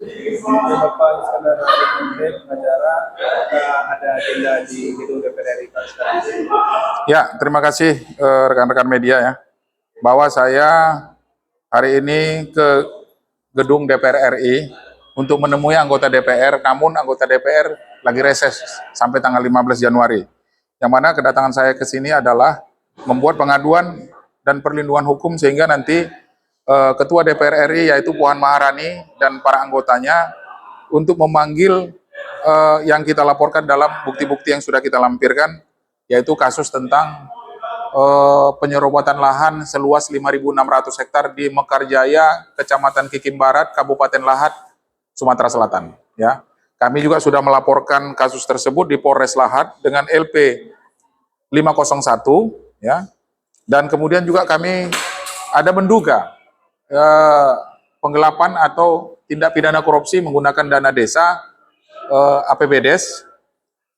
Bapak Iskandar Abdul pengacara, ada agenda di gedung DPR RI sekarang. Ya, terima kasih rekan-rekan media ya, bahwa saya hari ini ke gedung DPR RI untuk menemui anggota DPR, namun anggota DPR lagi reses sampai tanggal 15 Januari. Yang mana kedatangan saya ke sini adalah membuat pengaduan dan perlindungan hukum sehingga nanti Ketua DPR RI yaitu Puan Maharani dan para anggotanya untuk memanggil yang kita laporkan dalam bukti-bukti yang sudah kita lampirkan, yaitu kasus tentang penyerobotan lahan seluas 5.600 hektar di Mekarjaya, Kecamatan Kikim Barat, Kabupaten Lahat, Sumatera Selatan. Ya, kami juga sudah melaporkan kasus tersebut di Polres Lahat dengan LP 501, ya, dan kemudian juga kami ada menduga penggelapan atau tindak pidana korupsi menggunakan dana desa APBDes,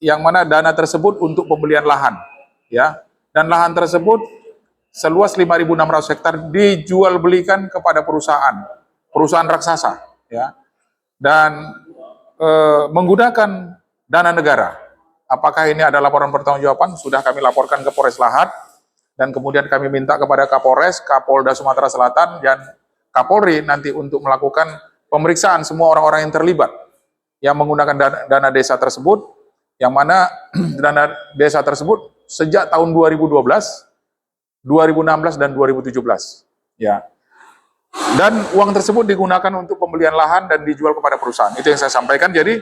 yang mana dana tersebut untuk pembelian lahan, ya, dan lahan tersebut seluas 5.600 hektar dijual belikan kepada perusahaan raksasa, ya, dan menggunakan dana negara. Apakah ini ada laporan pertanggungjawaban? Sudah kami laporkan ke Polres Lahat, dan kemudian kami minta kepada Kapolres, Kapolda Sumatera Selatan, dan Kapolri nanti untuk melakukan pemeriksaan semua orang-orang yang terlibat yang menggunakan dana desa tersebut, yang mana dana desa tersebut sejak tahun 2012, 2016, dan 2017. Ya. Dan uang tersebut digunakan untuk pembelian lahan dan dijual kepada perusahaan. Itu yang saya sampaikan. Jadi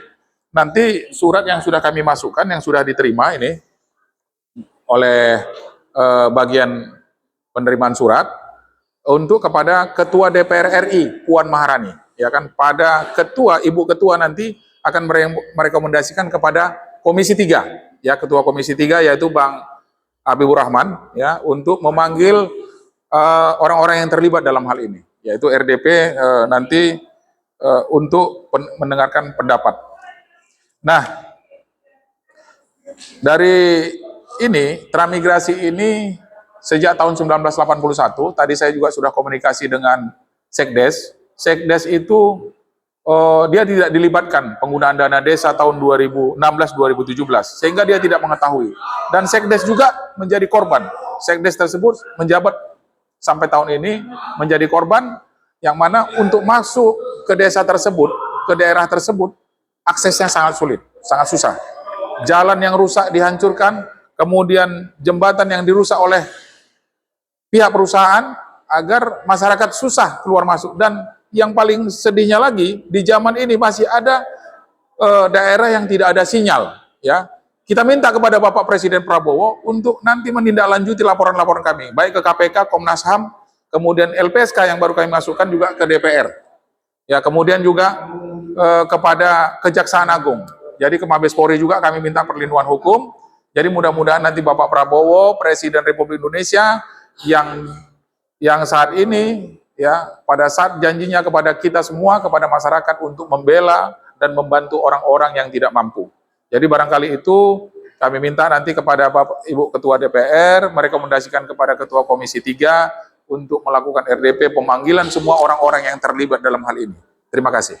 nanti surat yang sudah kami masukkan, yang sudah diterima ini oleh bagian penerimaan surat, untuk kepada Ketua DPR RI Puan Maharani, ya kan, pada Ibu Ketua nanti akan merekomendasikan kepada Komisi 3, ya, Ketua Komisi 3 yaitu Bang Habibur Rahman, ya, untuk memanggil orang-orang yang terlibat dalam hal ini, yaitu RDP nanti untuk mendengarkan pendapat. Nah, dari ini transmigrasi ini sejak tahun 1981, tadi saya juga sudah komunikasi dengan Sekdes. Sekdes itu dia tidak dilibatkan penggunaan dana desa tahun 2016-2017, sehingga dia tidak mengetahui. Dan Sekdes juga menjadi korban. Sekdes tersebut menjabat sampai tahun ini menjadi korban, yang mana untuk masuk ke desa tersebut, ke daerah tersebut, aksesnya sangat sulit, sangat susah. Jalan yang rusak dihancurkan, kemudian jembatan yang dirusak oleh pihak perusahaan agar masyarakat susah keluar masuk. Dan yang paling sedihnya lagi, di zaman ini masih ada daerah yang tidak ada sinyal, ya. Kita minta kepada Bapak Presiden Prabowo untuk nanti menindaklanjuti laporan-laporan kami, baik ke KPK, Komnas HAM, kemudian LPSK yang baru kami masukkan juga ke DPR. Ya, kemudian juga kepada Kejaksaan Agung. Jadi ke Mabes Polri juga kami minta perlindungan hukum. Jadi mudah-mudahan nanti Bapak Prabowo, Presiden Republik Indonesia, yang saat ini, ya, pada saat janjinya kepada kita semua, kepada masyarakat untuk membela dan membantu orang-orang yang tidak mampu. Jadi barangkali itu kami minta nanti kepada Bapak Ibu Ketua DPR merekomendasikan kepada Ketua Komisi 3 untuk melakukan RDP pemanggilan semua orang-orang yang terlibat dalam hal ini. Terima kasih.